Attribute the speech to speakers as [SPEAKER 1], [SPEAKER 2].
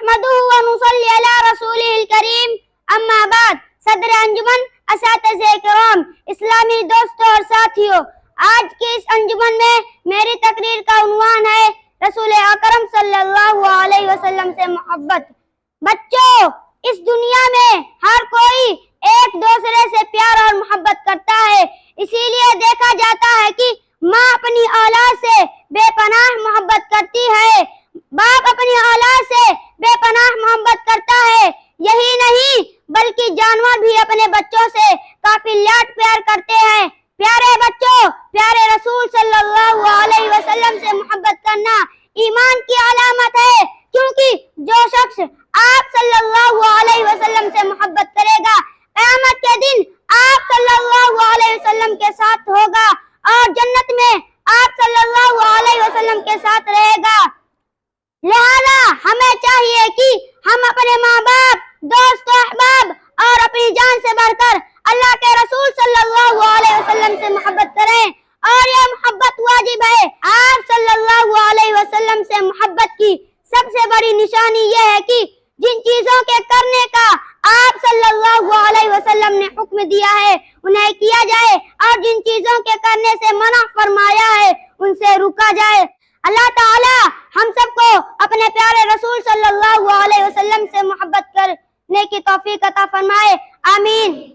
[SPEAKER 1] نحمدہ و نصلی علی رسولہ الکریم، اما بعد۔ صدر انجمن، اساتذہ کرام، اسلامی دوستوں اور ساتھیوں، آج کی اس انجمن میں میری تقریر کا عنوان ہے رسول اکرم صلی اللہ علیہ وسلم سے محبت۔ بچوں، اس دنیا میں ہر کوئی ایک دوسرے سے پیار اور محبت کرتا ہے، اسی لیے دیکھا جاتا ہے کہ ماں اپنی اولاد سے بے پناہ محبت کرتی ہے، باپ اپنی اولاد سے بے پناہ محبت کرتا ہے۔ یہی نہیں بلکہ جانور بھی اپنے بچوں سے کافی لاڈ پیار کرتے ہیں۔ پیارے بچوں، پیارے رسول صلی اللہ علیہ وسلم سے محبت کرنا ایمان کی علامت ہے، کیونکہ جو شخص آپ صلی اللہ علیہ وسلم سے محبت کرے گا، قیامت کے دن آپ صلی اللہ علیہ وسلم کے ساتھ ہوگا اور جنت میں آپ صلی اللہ علیہ وسلم کے ساتھ رہے گا۔ لہذا ہمیں چاہیے کہ ہم اپنے ماں باپ، دوست و احباب اور اپنی جان سے بڑھ کر اللہ کے رسول صلی اللہ علیہ وسلم سے محبت کریں، اور یہ محبت واجب ہے۔ آپ صلی اللہ علیہ وسلم سے محبت کی سب سے بڑی نشانی یہ ہے کہ جن چیزوں کے کرنے کا آپ صلی اللہ علیہ وسلم نے حکم دیا ہے انہیں کیا جائے، اور جن چیزوں کے کرنے سے منع فرمایا ہے ان سے رکا جائے۔ اللہ تعالی ہم سب کو اپنے پیارے رسول صلی اللہ علیہ وسلم سے محبت کرنے کی توفیق عطا فرمائے، آمین۔